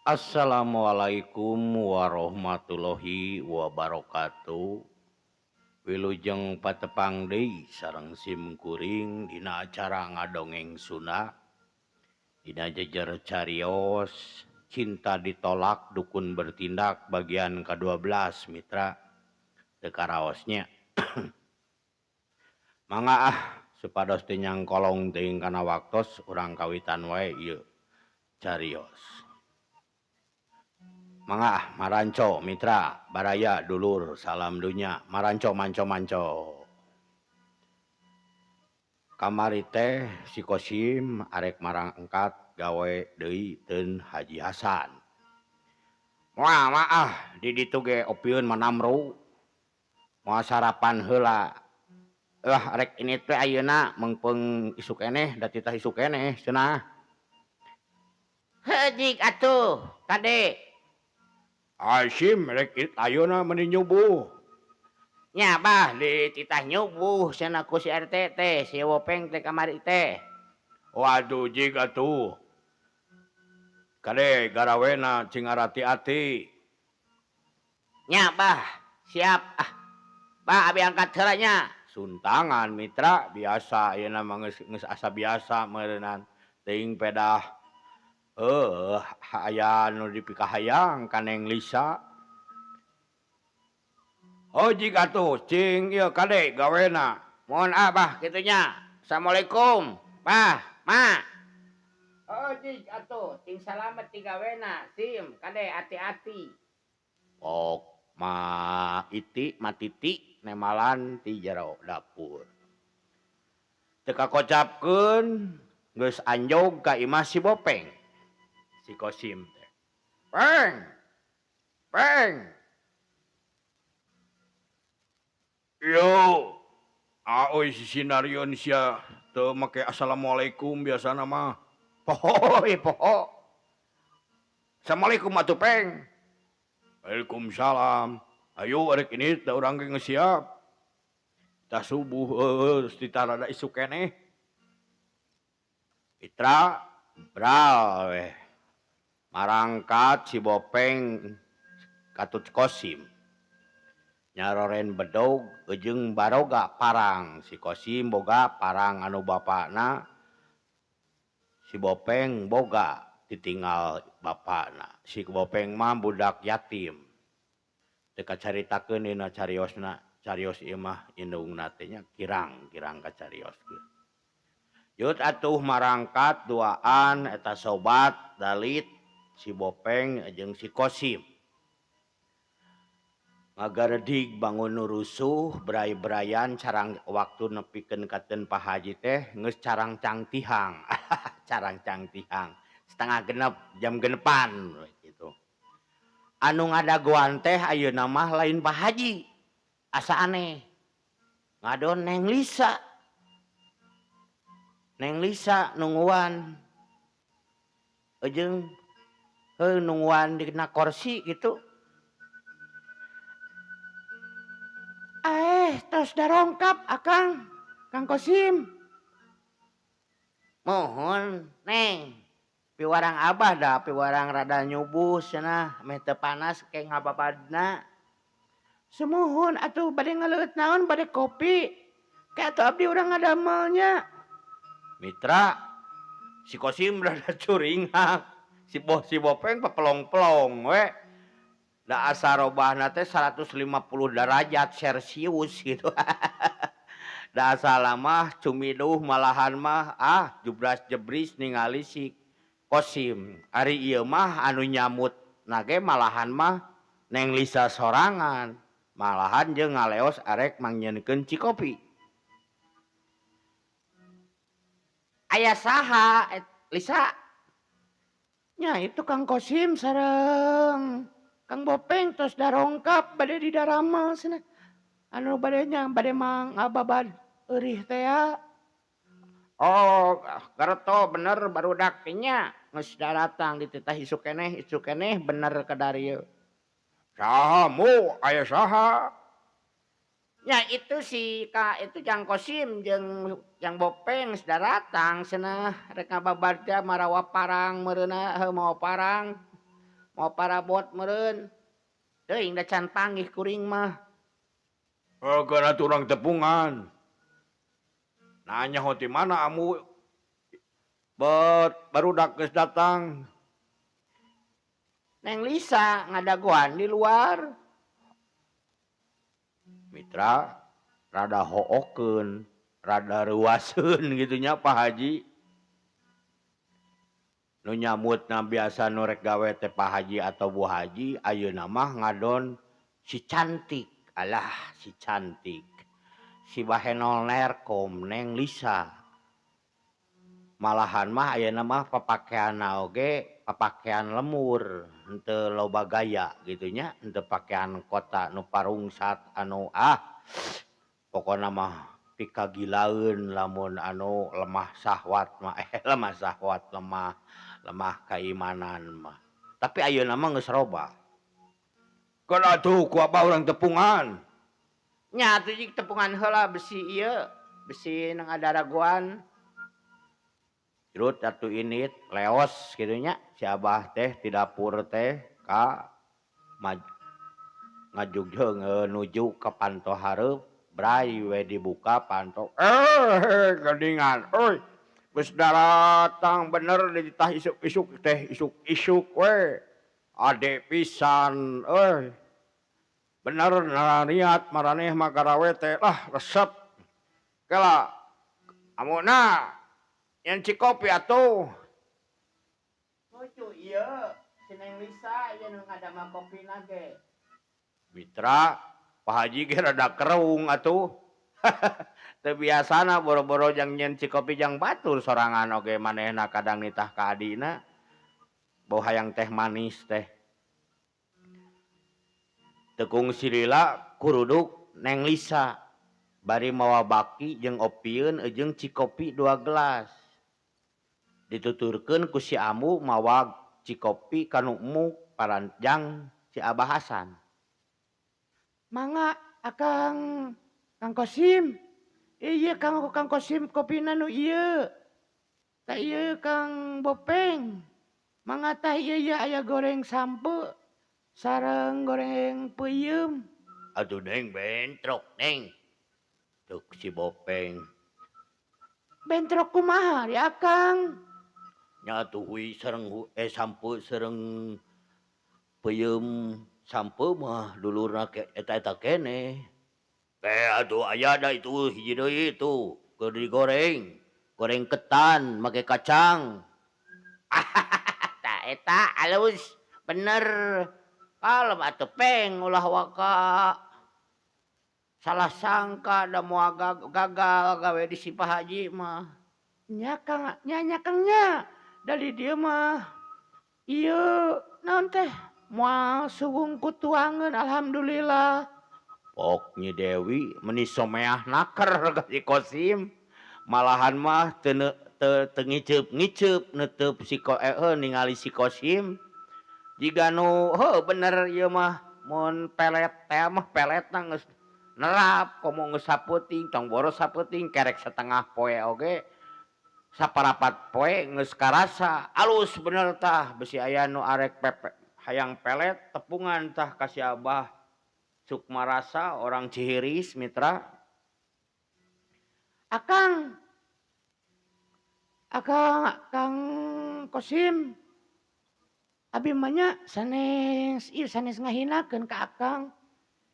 Assalamualaikum warahmatullahi wabarakatuh. Wilujeng patepang deui sareng simkuring dina acara ngadongeng Sunda. Dina jejer carios Cinta Ditolak Dukun Bertindak bagian ke-12 mitra teu karaosnya. Mangga supados teu nyangkolong teuing kana waktos urang kawitan wae ieu carios. Mangga maranco mitra baraya dulur salam dunya maranco manco-manco. Kamari teh si Kosim arek marangkat gawe deui teun Haji Hasan. Moal maah di ditu ge opieun manamru. Moal sarapan heula. Arek ini teh ayeuna mengpeung isuk keneh da titah isuk keneh cenah. Heuh atuh Kade. Asim rek ayeuna meuni nyubuh. Nya bah di titah nyubuh cenah ku si RT teh, si Wopeng teh kamari teh. Waduh jig atuh. Kade garawena cing arati-ati. Nya bah, siap Bah abi angkat heula nya. Suntangan mitra biasa ayeuna mah geus asa biasa meureunana teuing pedah aya nu dipikahayang ka Neng Lisa. Oh jig atuh cing ieu Kade gawena. Mohon bah kitu nya. Assalamualaikum. Bah, Ma. Oh jig atuh cing salamet ti gawena. Sim Kade ati-ati. Oh, Ma Titi nemalan ti jero dapur. Teu kakocapkeun geus anjog ka imah si Bopeng. Si Kosim teh. Peng. Peng. Yo. Aoi si Sinarion sia teu make assalamualaikum biasana mah. Poho poho. Assalamualaikum atuh Peng. Waalaikumsalam. Ayo arek ini da urang ge geus siap. Tah subuh titah rada isuk keneh. Mitra bral weh. Marangkat si Bopeng katut Kosim. Nyaroren bedog jeung baroga parang. Si Kosim boga parang anu bapana. Si Bopeng boga ditinggal bapana. Si Bopeng mah budak yatim. Teu kacaritakeun dina cariosna. Carios ieu mah indungna teh nya kirang kacarioskeun. Yut atuh marangkat duaan eta sobat dalit si Bopeng jeung si Kosim. Ngagaredig bangun nu rusuh beray-berayan carang waktu nepikeun ka teun Pak Haji teh geus carang cangtihang. Carang cangtihang. Setengah genep jam genepan gitu. Anu ngadagoan teh ayeuna mah lain Pak Haji. Asa aneh. Ngadon Neng Lisa. Neng Lisa nungguan. Jeung nungguan dina kursi gitu. Tos darongkap Akang. Kang Kosim. Mohon Neng. Piwarang Abah dah, piwarang rada nyubuh cenah, meh teu panas ke ngababadna. Semuhun atuh bade ngaleut naon bade kopi. Ke atuh abdi urang ngadamelnya. Mitra, si Kosim rada curinghang. Si Bopeng pelong-pelong we. Da asa robahna teh 150 derajat Celcius gitu. Da asa lamah cumiduh malahan mah jubras-jebris ningali si Kosim. Ari ieu mah anu nyamut nage malahan mah Neng Lisa sorangan. Malahan jeung ngaleos arek mangnyeunkeun cikopi. Aya saha Lisa? Nya itu Kang Kosim sareng Kang Bopeng tos darongkap bade di daramel cenah. Anu bade mang ababad eurih teh ya. Oh, gareto bener barudak teh nya. Geus datang di titah isuk keneh bener kadarieu. Saha mu aya saha? Ya itu itu Jang Kosim jeung Jang Bopeng geus datang cenah rek ngababad teh marawa parang meureunna mau parang. mau parabot meureun. Teuing da can panggih kuring mah. Kana turang tepungan. Nanya hoti mana amu barudak geus datang. Neng Lisa ngadaguan di luar. Mitra rada hookeun, rada reuaseun gitu nya Pak Haji. Nu nyamutna biasa nu rek gawe teh Pak Haji atau Bu Haji, ayeuna mah ngadon si cantik. Alah si cantik. Si bahenol nerkom Neng Lisa. Malahan mah ayeuna mah papakeanna oge papakean lemur, henteu loba gaya gitu nya, henteu pakean kota nu parungsat anu pokona mah pikagilaeun lamun anu lemah syahwat mah lemah syahwat lemah keimanan mah. Tapi ayeuna mah geus robah. Kan atuh ku abah urang tepungan. Nya atuh jik tepungan heula besi ieu, besi nu ngadaraguan. Jirut atuh init leos kitu nya si abah teh ti dapur teh ka ngajugjeung nuju ka panto hareup brai we dibuka panto. Geuningan euy. Geus datang bener ditah isuk-isuk teh isuk-isuk we. Ade pisan euy. Bener niat maraneh mah garawe teh lah resep. Kela amuna nyen cikopi atuh. Lucu ieu, si Neng Lisa ieu nu ngadama kopina ge. Mitra, Pak Haji ge rada kereung atuh. Teu biasana boro-boro jang nyen cikopi jang batur sorangan oge manehna kadang nitah ka adina. Bau hayang teh manis teh. Tekung silila kuruduk Neng Lisa. Bari mawa baki jeung opieun jeung cikopi 2 gelas. Dituturkeun ku si Amu mawa cikopi kanu muk paranjang si Abah Hasan. Mangga Akang Kang Kosim. Ieu Kang Kosim kopina nu ieu. Tah ieu Kang Bopeng. Mangga tah ieu aya goreng sampe sareng goreng peuyeum. Atuh Neng bentrok Neng. Tuk si Bopeng. Bentrok kumaha di Akang? Nya atuh hui sareng sampe sareng peuyeum sampe mah dulurna eta keneh. Atuh aya da itu hiji deui itu keur digoreng. Goreng ketan make kacang. Tah eta alus bener. Kalem atuh peng ulah waka salah sangka da moal gagal gawe di si Pak Haji mah. Nya Kangnya dari dieu mah ieu naon teh moal sugung kutuangeun alhamdulillah. Pok Nyi Dewi meuni someah naker ka si Kosim. Malahan mah teu ngiceup neuteub ningali si Kosim. Jiga nu bener ieu mah mun pelet teh mah peletna geus nerap komo geus sapeuting tong boros sapeuting kerek setengah poe oge. Saparapat poe geus karasa alus bener tah besi aya nu arek hayang pelet tepungan tah ka si Abah Sukmarasa orang Cihiris Mitra. Akang Kang Kosim. Abi mah nya sanes ngahinakeun ka Akang.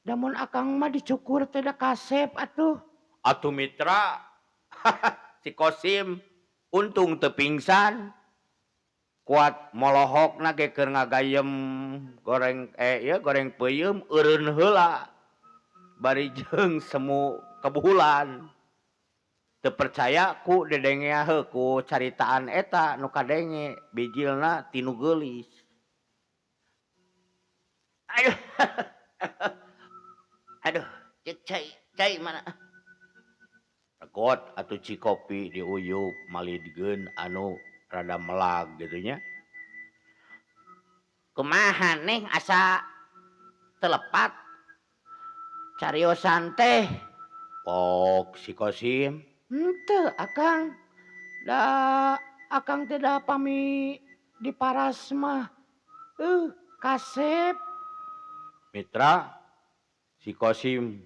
Da mun Akang mah dicukur teh da kasep atuh. Atuh Mitra si Kosim untung teu pingsan. Kuat molohokna ge keur ngagayem goreng peuyeum eureun heula. Bari jeung semu kebulan. Teu percaya ku dedengea ku caritaan eta nu kadenge bijilna tinu geulis. Aduh, cai mana? Regot atuh cikopi diuyup malidgeun anu rada melag gitu nya. Kumaha Neng asa telepat cariosan teh? Pok si Kosim. Henteu Akang. Da Akang teh da pami diparas mah. Kasep. Mitra si Kosim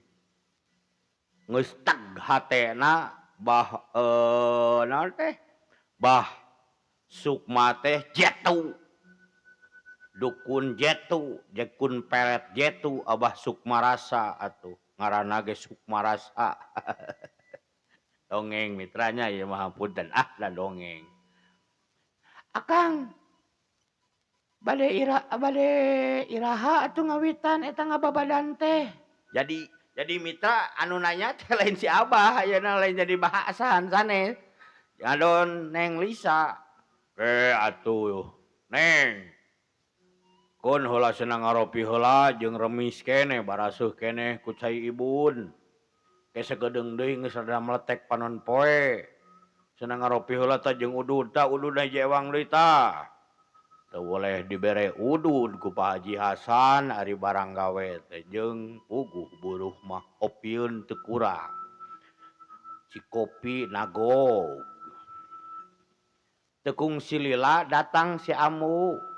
geus teg hatena naon teh bah Sukma teh jetu dukun jetu jekun peret jetu Abah Sukmarasa atuh ngaranna ge Sukmarasa. Dongeng mitranya ya mahapunten lah dongeng. Akang bade iraha atuh ngawitan eta ngababadan teh. Jadi mitra anu nanya teh lain si Abah ayeuna lain jadi bahasan sanes. Ngadon Neng Lisa. Atuh Neng. Kun heula cenah ngaropi heula jeung remis keneh barasuh keneh ku cai ibun. Ke sagedeung deui geus rada meletek panon poe. Cenah ngaropi heula tah jeung udud tah ududna hiji ewang deui tah. Teu boleh dibere udud ku Pak Haji Hasan ari barang gawe teh jeung puguh buruh mah opieun teu kurang. Si kopi nagog. Tekung si Lila datang si Amu.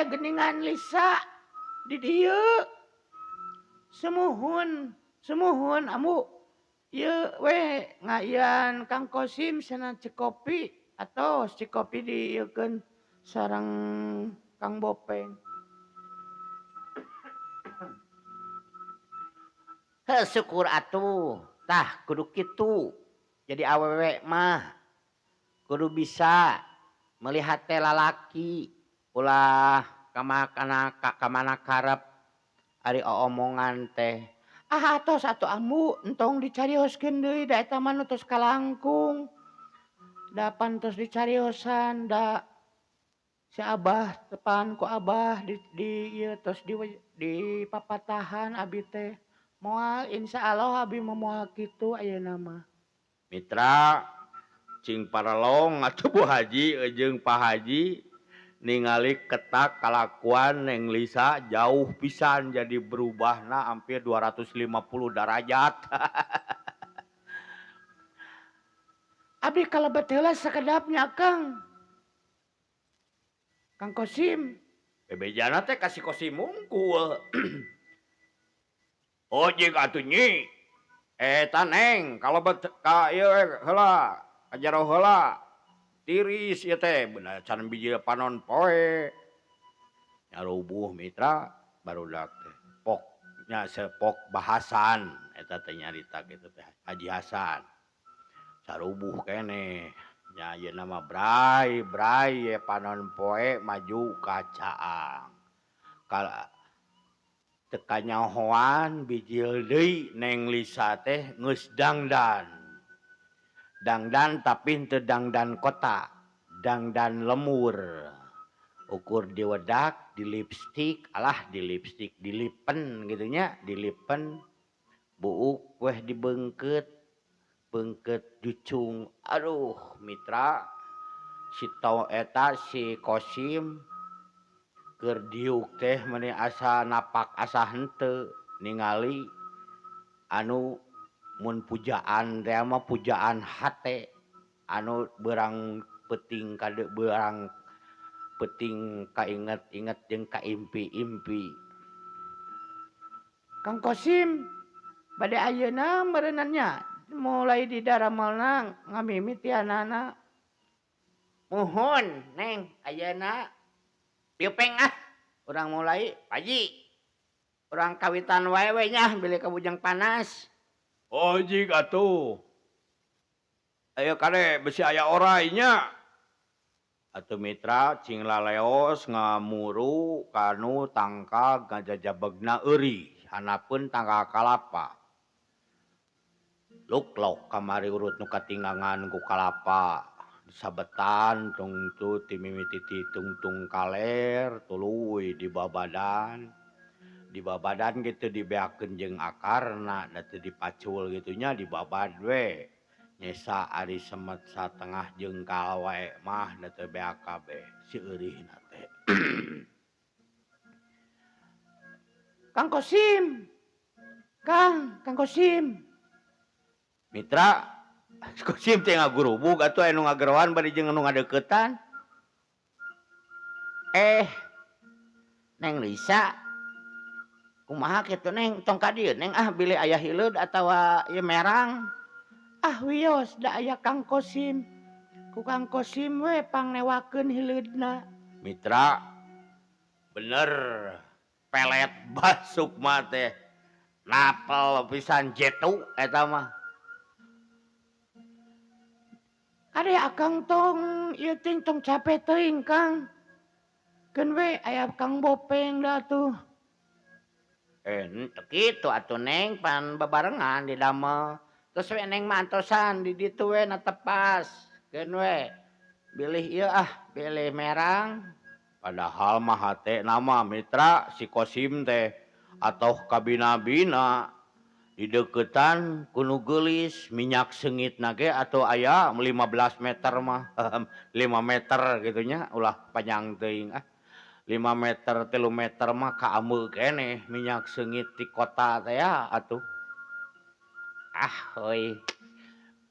Geningan Lisa di dieu. Semuhun Amu. Ieu we ngaian Kang Kosim cenah Cikopi atau Cikopi dieukeun sareng Kang Bopeng. Syukur atuh. Tah kudu kitu. Jadi awewe mah kudu bisa melihat teh lalaki ulah kamana karep ari omongan teh. Tos atuh Amu entong dicarioskeun deui da eta mah nu tos kalangkung. Da pantos dicariosan da si Abah tepan ku Abah di ieu tos di papatahan abi teh. Moal insyaallah abi moal kitu ayeuna mah. Mitra cing paralong atuh Bu Haji jeung Pak Haji ningali ketak kalakuan Neng Lisa jauh pisan jadi berubahna hampir 250 derajat. Abi kalebet heula sakedapnya Kang. Kang Kosim. Bebejana teh kasih Kosim mungkul. Oh jeung atuh nyi. Eta Neng kalebet ka ieu heula, kajaro heula. Tiris ieu teh bener can biji panon poe. Nyarubuh mitra barudak teh. Poknya sepok bahasan eta teh nyarita kitu teh Haji Hasan. Sarubuh keneh. Nya ayeuna mah brai ye panon poe maju ka Caang. Teu kanyahoan bijil deui Neng Lisa teh geus dangdan. Dangdan tapi teu dangdan kota. Dangdan lemur. Ukur diwedak, di lipstik, dilipen gitu nya, dilipen. Buuk weh dibeungkeut. Beungkeut jucung. Aduh mitra. Si tau eta si Kosim keur diuk teh meuni asa napak asa henteu ningali anu mun pujaan teh mah pujaan hate anu beurang peuting beurang peuting kainget-inget jeung kaimpi-impi. Kang Kosim bade ayeuna meureunna nya mulai di daramelna ngamimiti anak-anak. Muhun Neng ayeuna piupeng urang mulai Paji. Urang kawitan wae we nya bili ka bujang panas. Oh jing atuh. Ayo kade besi aya orai nya. Atuh mitra cing laleos ngamuru kanu tangka ngajajabegna euri. Hanapeun tangka kalapa. Luklok kamari urut nu katinggangan ku kalapa. Sabetan tungtu timimiti tungtung kaler tuluy di babadan. Di babadan gitu dibeakeun jeung akarna da teu dipacul gitu nya di babad we. Nyesa ari semet satengah jengkal wae mah da teu beak kabeh si eurihna teh. Kang Kosim. Kang Kosim. Mitra Kosim teh ngagurubug atuh anu ngagerowan bari jeung anu ngadeuketan. Eh, Neng Lisa, kumaha kitu Neng? Tong ka dieu Neng bilih aya hileud atawa ieu merang. Wios da aya Kang Kosim. Ku Kang Kosim we pangnewakeun hileudna. Mitra, bener pelet basuk mah teh. Napal pisan jetu eta mah. Ade akang tong ieu ting tong capek teuing Kang. Keun we aya Kang Bopeng da tuh. Teu kitu atuh Neng pan bebarengan di damel. Terus we Neng mantosan di ditu we natepas. Keun we bilih ieu bilih merang. Padahal mah hate nama mitra si Kosim teh atau kabina-bina di deketan kuno gelis minyak sengit nage atau aya 15 meter mah 5 meter gitunya ulah panjang teuing 5 meter 3 meter mah kaameu keneh minyak sengit di kota teh ya atuh Heuy.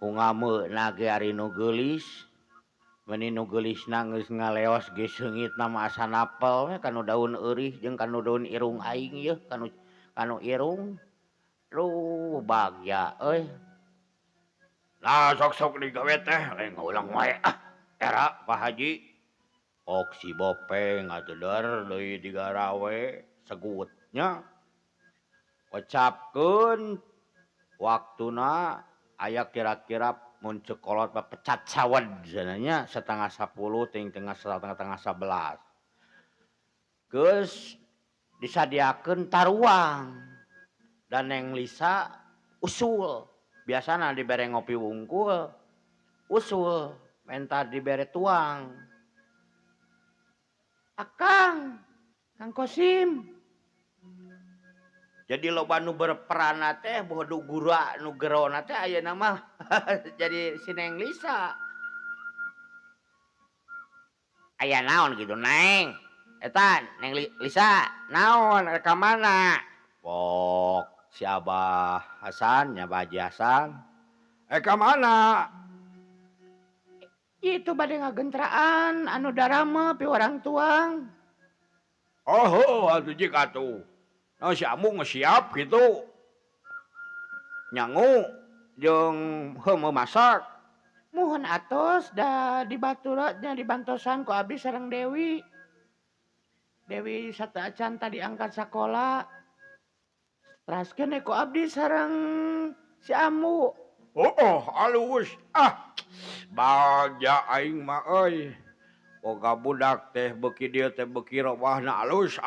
ku ngameuna ge ari nu geulis meni nu geulisna geus ngaleos ge seungitna mah asa napel we kanu daun eurih jeung kanu daun irung aing yeuh kanu irung bagja euy. Nah sok-sok digawe teh lain ngaulang wae Era Pak Haji ok si Bopeng atuh der deui digarawe segutnya ocapkeun waktuna aya kira-kira mun cekolot mah pecat sawed sananya 9:30 ting tengah 11 geus disadiakeun taruang dan Neng Lisa usul biasana dibere ngopi wungkul usul menta dibere tuang Akang Kang Kosim jadi loba nu berperan teh bodo gura nu gerona teh ayeuna mah jadi si Neng Lisa aya naon gitu Neng eta Neng Lisa naon reka mana pok si Abah Hasan nya Abah Haji Hasan ka mana itu bade ngagentraan anu darama piwarang tuang atuh jik atuh nah si Amu ngesiap gitu nyangu jeung heumeuh masak muhun atos da dibaturatnya dibantosan ku abdi sareng Dewi satu acan tadi angkat sekolah teraskeun ku abdi sareng si Amu alus bagja aing mah euy boga budak teh beuki dieu teh beuki robahna alus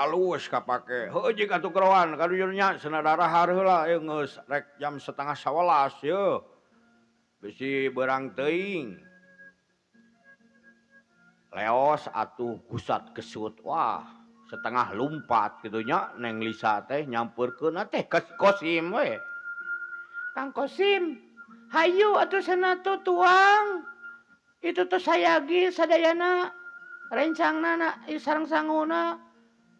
kapake heuh jik atuh keroan kadunya nya sanadarahar heula geus rek jam 10:30 yeuh bisi beurang teuing leos atuh gusat kesut wah setengah lumpat gitunya Neng Lisa teh nyampeurkeun teh ke Kosim we Kang Kosim hayu atuh cenah tuh tuang itu tuh sayagi sadayana rencangna sareng sanguna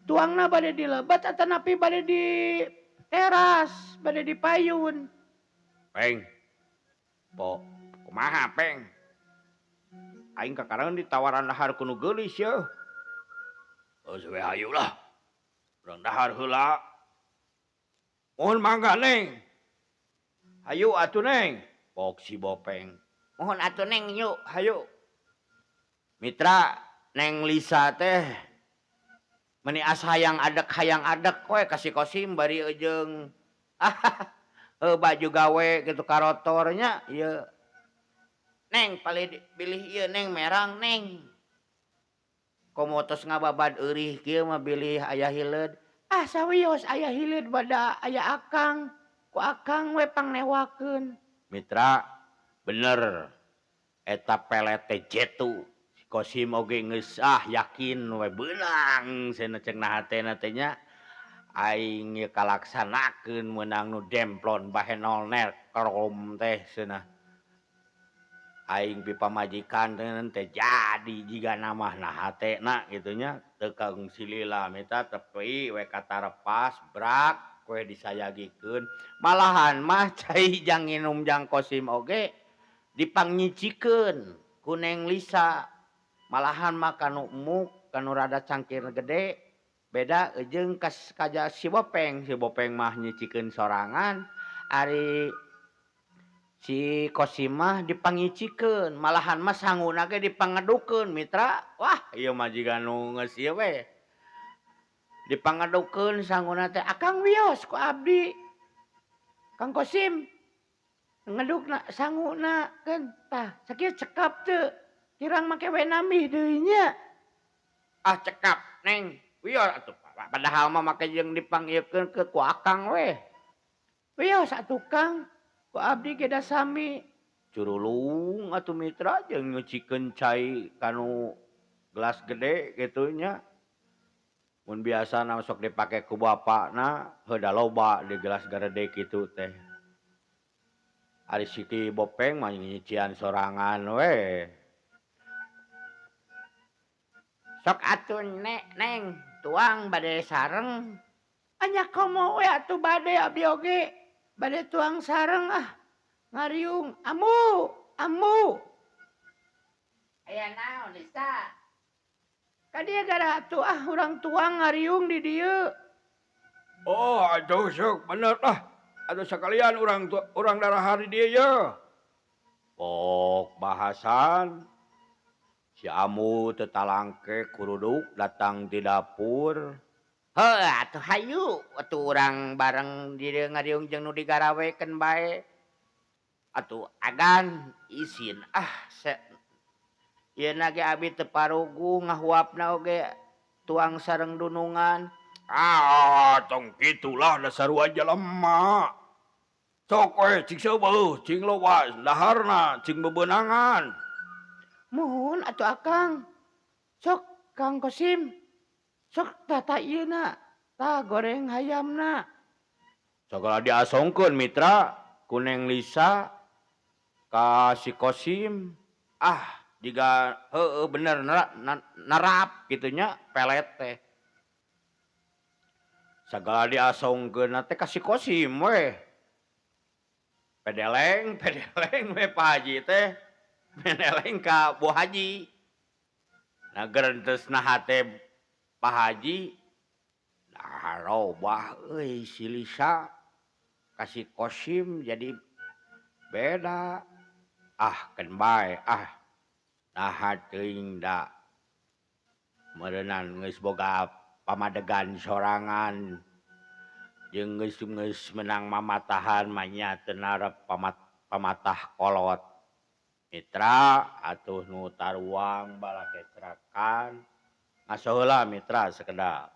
tuangna bade dilebat atau napi bade di teras bade di payun Peng po kumaha Peng aing kakarangan ditawaran dahar kuno geulis yeuh geus we hayu lah urang dahar heula mohon mangga Neng hayu atuh Neng pok si Bopeng mohon atuh Neng yuk hayu mitra Neng Lisa teh meni asa hayang adek we kasih Kosim bari jeung baju gawe gitu karotornya ieu Neng pilih ieu Neng merang Neng komo tos ngababad eurih kieu mah bilih aya hileud sawios aya hileud bada aya akang ku akang we pangnewakeun mitra bener eta pelet teh jetu si Kosim oge geus yakin we beunang cenah cenah hatena teh nya aing ye kalaksanakeun meunang nu demplon bahe nolner kerom teh cenah aing pipamajikan teh jadi jigana mah nah hatena gitunya teu kaung silila mita tepi we katarepas brak we disayagikeun malahan mah cai jang nginum jang Kosim oge dipangnyiccikeun ku Neng Lisa malahan mah kanu emuk kanu rada cangkir gede beda jeung kaja si Bopeng mah nyicikeun sorangan ari si Kosim mah dipangicikeun malahan mah sanguna ge dipangadukeun mitra wah ieu mah jiga nu geus ieu we dipangadukeun sanguna teh akang wios ku abdi Kang Kosim ngedukna sanguna keun tah sakieu cekap teu kirang make we nambih deui nya ah cekap neng wios atuh padahal mah make jeung dipanggiekeun ke ku akang we wios atuh Kang ku abdi ge da sami curulung atuh mitra jeung nyucikeun cai kanu gelas gede kitu nya mun biasana sok dipake ku bapakna heuh da loba di gelas gede kitu teh ari si Bopeng mah nyician sorangan we sok atuh neng tuang bade sareng anya komo we atuh bade abdi oge bade tuang sareng ah ngariung amu aya naon Lisa ka dieu gara atuh ah urang tuang ngariung di dieu oh atuh sok bener lah atuh sakalian urang darahan di dieu ye pok bahasan si Amu teu talangke kuruduk datang di dapur heuh atuh hayu atuh urang bareng di dieu ngariung jeung nu digarawekeun bae atuh agan izin ah ieu na ge abi teu parugu ngahuapna oge tuang sareng dunungan tong kitulah da sarua jelema sok we cing seubeuh cing loba daharna cing bebeunangan muhun atuh akang sok Kang Kosim sok tata ieuna tah goreng hayamna sagala diasongkeun mitra ku Neng Lisa ka si Kosim ah jiga heueuh bener nerap kitu nya pelet teh sagala diasongkeun teh ka si Kosim we pedeleng we Pak Haji teh pedeleng ka Bu Haji nah gerenteusna hate Pak Haji nah robah euy si Lisa ka si Kosim jadi beda ah keun bae ah naha teuing da meureunan geus boga pamadegan sorangan jeung geus menang mamatahan mah nya teu narep pamatah kolot mitra atuh nu taruang balake cerakan ngaso heula mitra sakedap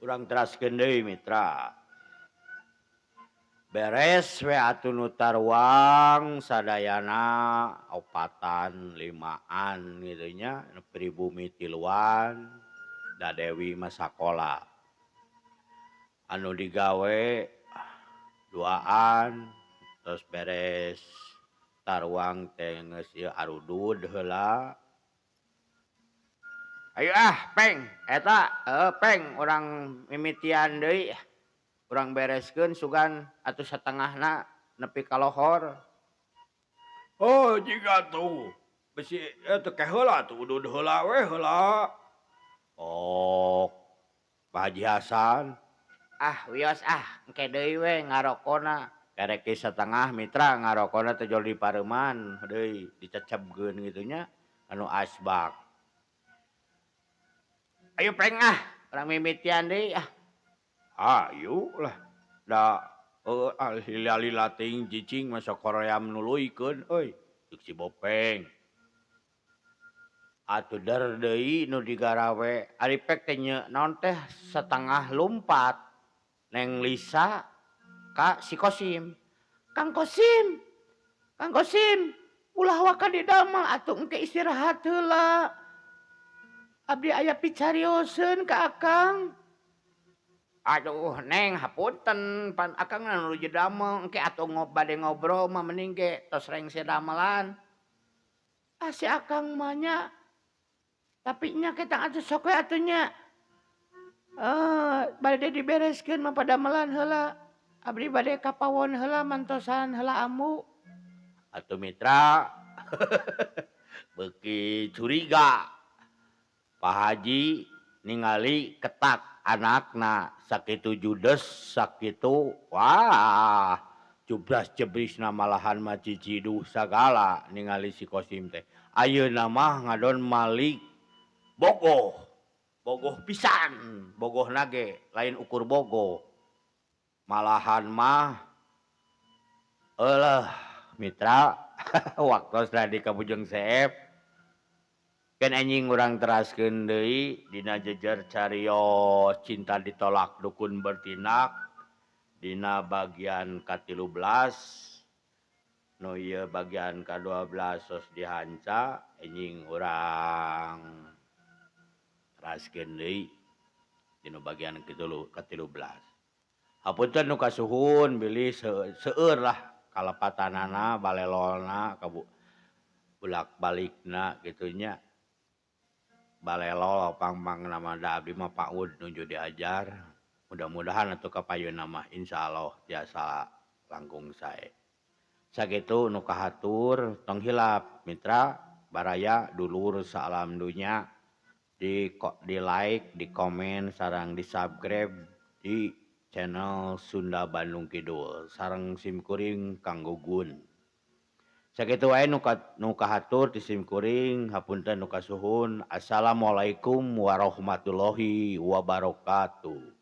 urang teraskeun deui mitra beres we atuh nu taruang sadayana opatan limaan kitu nya pribumi tiluan da Dewi mah sakola anu digawe duaan terus beres taruang teh geus ieu arudud heula ayo Peng eta Peng urang mimitian deui urang bereskeun sugan atuh satengahna nepi ka lohor oh jiga tuh besi teu ke heula tuh udud heula we heula oh Pak Haji Hasan ah wios ah engke deui we ngarokona kerek ge satengah mitra ngarokona teh jol dipareuman deui dicecebkeun kitu nya anu asbak ayo Peng ah urang mimitian deui ah ayo lah da lila ting cicing masa koream nuluykeun euy ceuk si Bopeng atuh der deui nu digarawe ari pek teh nya naon teh setengah lumpat Neng Lisa ka si Kosim Kang Kosim ulah waka di damel atuh engke istirahat heula abdi aya picarioseun ka akang aduh Neng hapunten pan akang nuju damel engke atuh bade ngobrol mah mending ge tos rengse damelan ah si akang mah nya tapi nya kita atuh sok we atuh nya Bade dibereskeun mah padamelan heula. Abdi bade ka pawon heula mantosan heula ambu. Atuh mitra beuki curiga Pak Haji ningali ketak anakna sakitu judes sakitu wah jubras-jebrisna malahan mah ciciduh sagala ningali si Kosim teh. Ayeuna mah ngadon Malik bogoh. Bogoh pisan, bogoh nage lain ukur bogoh. Malahan mah eueuh mitra waktos di Kabujeng Seep kan anjing urang teraskeun deui dina jejer cariyos cinta ditolak dukun bertindak dina bagian ka-13 nu ieu bagian ka-12 tos dihanca anjing urang teraskeun deui dina bagian ka-13. Hapunten nu kasuhun bilih seueur lah kalepatanana balelolna bulak-balikna kitu nya. Balelol pang nama da abdi mah PAUD nuju diajar. Mudah-mudahan atuh kapayeuna mah insyaallah tiasa langkung sae. Sakitu nu kahatur tong hilap mitra baraya dulur saalam dunya di like, di komen sareng di subscribe di channel Sunda Bandung Kidul sareng simkuring Kang Gugun. Sakitu wae nu kahatur ti simkuring hapunten nu kasuhun. Assalamualaikum warahmatullahi wabarakatuh.